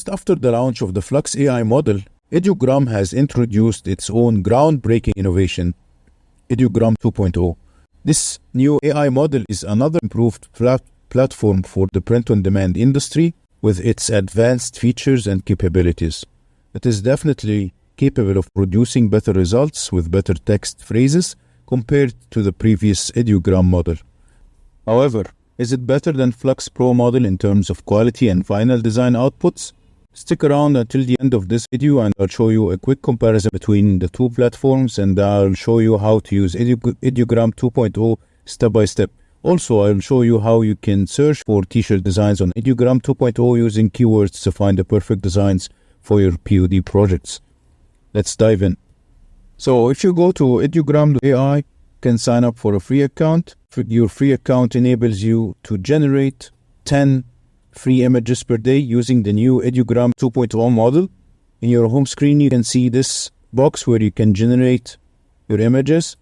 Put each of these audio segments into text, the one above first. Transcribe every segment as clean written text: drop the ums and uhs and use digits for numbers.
Just after the launch of the Flux AI model, Ideogram has introduced its own groundbreaking innovation, Ideogram 2.0. This new AI model is another improved platform for the print-on-demand industry with its advanced features and capabilities. It is definitely capable of producing better results with better text phrases compared to the previous Ideogram model. However, is it better than Flux Pro model in terms of quality and final design outputs? Stick around until the end of this video and I'll show you a quick comparison between the two platforms, and I'll show you how to use Ideogram 2.0 step by step. Also, I'll show you how you can search for t-shirt designs on Ideogram 2.0 using keywords to find the perfect designs for your POD projects. Let's dive in. So if you go to Ideogram.ai, you can sign up for a free account. Your free account enables you to generate 10 free images per day using the new Ideogram 2.0 model. In your home screen, you can see this box where you can generate your images,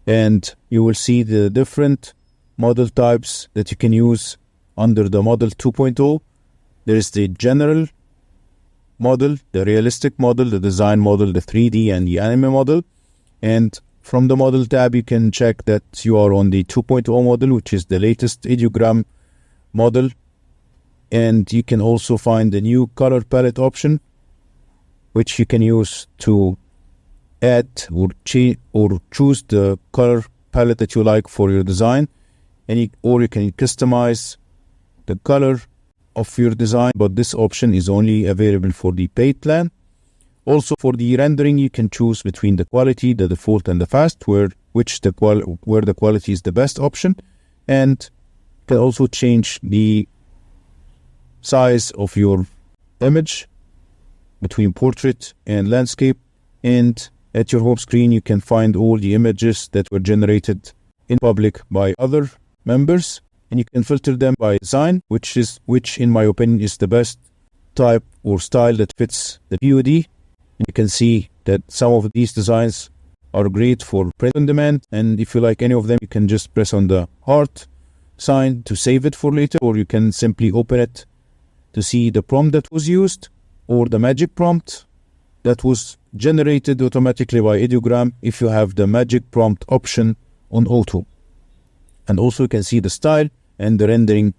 and you will see the different model types that you can use under the model 2.0. There is the general model, the realistic model, the design model, the 3D and the anime model. And from the model tab, you can check that you are on the 2.0 model, which is the latest Ideogram model. And you can also find the new color palette option, which you can use to add or choose the color palette that you like for your design. Or you can customize the color of your design, but this option is only available for the paid plan. Also, for the rendering, you can choose between the quality, the default, and the fast, where the quality is the best option. And you can also change the size of your image between portrait and landscape. And at your home screen, you can find all the images that were generated in public by other members, and you can filter them by design, which in my opinion is the best type or style that fits the POD. And you can see that some of these designs are great for print on demand, and if you like any of them, you can just press on the heart sign to save it for later, or you can simply open it to see the prompt that was used, or the magic prompt that was generated automatically by Ideogram if you have the magic prompt option on auto. And also you can see the style and the rendering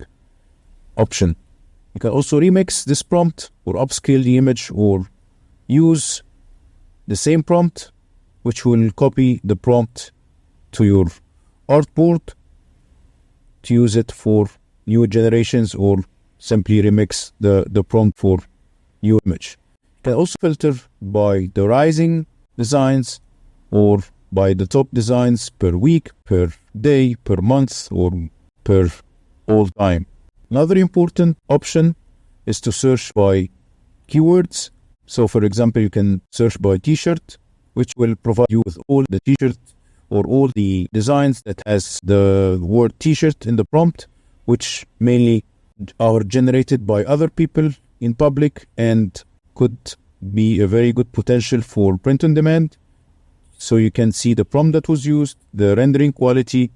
option. You can also remix this prompt or upscale the image, or use the same prompt, which will copy the prompt to your artboard to use it for new generations, or simply remix the prompt for new image. You can also filter by the rising designs or by the top designs per week, per day, per month, or per all time. Another important option is to search by keywords. So for example, you can search by t-shirt, which will provide you with all the t-shirt or all the designs that has the word t-shirt in the prompt, which mainly are generated by other people in public and could be a very good potential for print on demand. So you can see the prompt that was used, the rendering quality,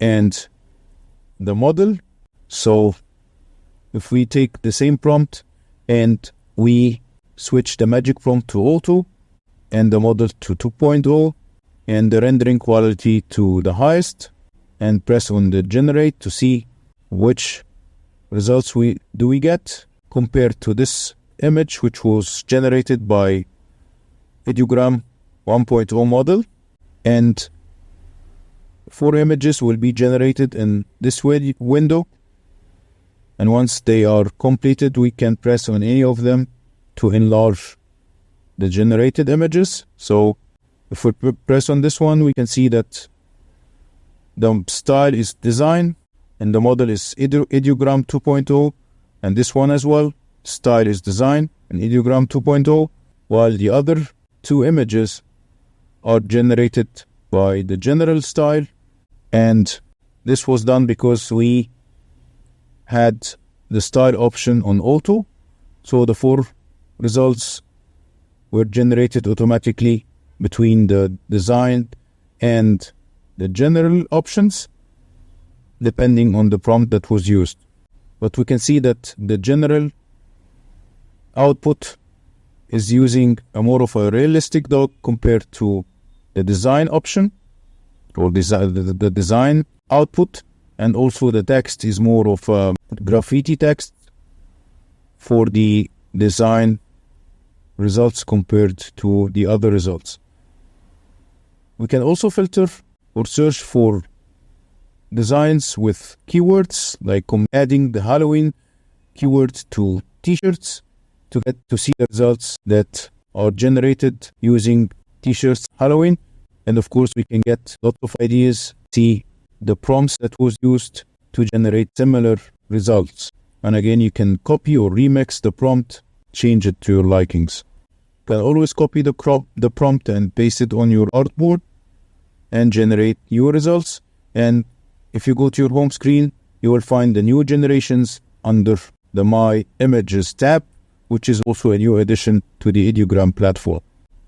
and the model. So if we take the same prompt and we switch the magic prompt to auto and the model to 2.0 and the rendering quality to the highest, and press on the generate to see which results we get compared to this image, which was generated by Ideogram 1.0 model. And 4 images will be generated in this window, and once they are completed, we can press on any of them to enlarge the generated images. So if we press on this one, we can see that the style is design and the model is Ideogram 2.0, and this one as well, style is design and Ideogram 2.0, while the other 2 images are generated by the general style. And this was done because we had the style option on auto, so the 4 results were generated automatically between the design and the general options, depending on the prompt that was used. But we can see that the general output is using a more of a realistic dog compared to the design option or the design output, and also the text is more of a graffiti text for the design results compared to the other results. We can also filter or search for designs with keywords, like adding the Halloween keyword to t-shirts to get to see the results that are generated using t-shirts Halloween. And of course, we can get lots of ideas, see the prompts that was used to generate similar results. And again, you can copy or remix the prompt, change it to your likings. You can always copy the prompt and paste it on your artboard and generate new results. And if you go to your home screen, you will find the new generations under the My Images tab, which is also a new addition to the Ideogram platform.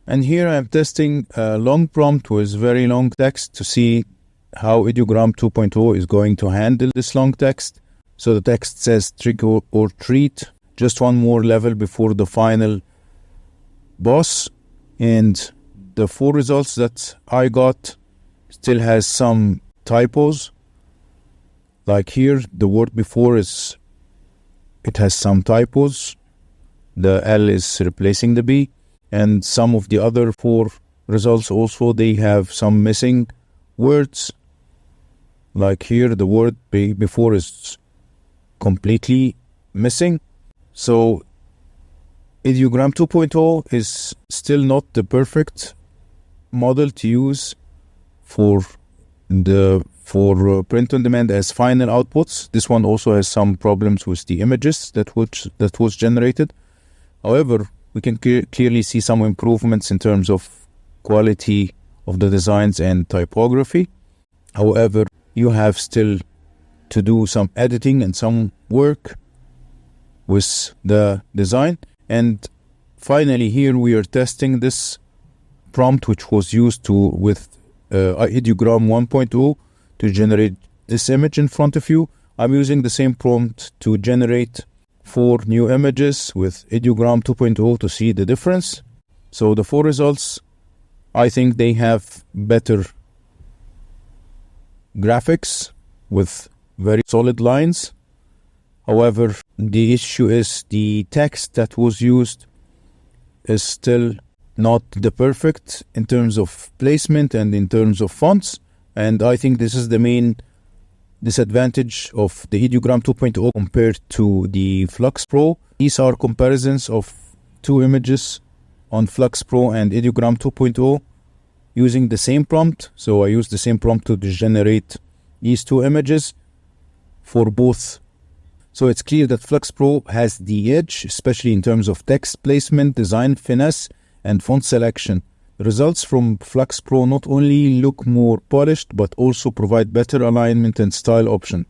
And here I'm testing a long prompt with very long text to see how Ideogram 2.0 is going to handle this long text. So the text says trick or treat, just one more level before the final boss. And the 4 results that I got still has some typos. Like here, the word before it has some typos. The L is replacing the B. And some of the other 4 results also, they have some missing words. Like here, the word before is completely missing. So Ideogram 2.0 is still not the perfect model to use for print on demand as final outputs. This one also has some problems with the images that was generated. However, we can clearly see some improvements in terms of quality of the designs and typography. However, you have still to do some editing and some work with the design. And finally, here we are testing this prompt, which was used with Ideogram 1.0 to generate this image in front of you. I'm using the same prompt to generate 4 new images with Ideogram 2.0 to see the difference. So the 4 results, I think they have better graphics with very solid lines. However, the issue is the text that was used is still not the perfect in terms of placement and in terms of fonts. And I think this is the main disadvantage of the Ideogram 2.0 compared to the Flux Pro. These are comparisons of 2 images on Flux Pro and Ideogram 2.0 using the same prompt. So I used the same prompt to generate these 2 images for both. So it's clear that Flux Pro has the edge, especially in terms of text placement, design finesse, and font selection. The results from Flux Pro not only look more polished, but also provide better alignment and style option.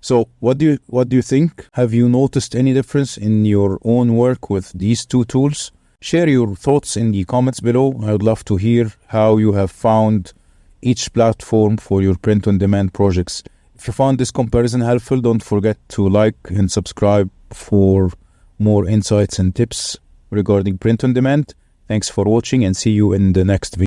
So what do you think? Have you noticed any difference in your own work with these 2 tools? Share your thoughts in the comments below. I would love to hear how you have found each platform for your print-on-demand projects. If you found this comparison helpful, don't forget to like and subscribe for more insights and tips regarding print-on-demand. Thanks for watching and see you in the next video.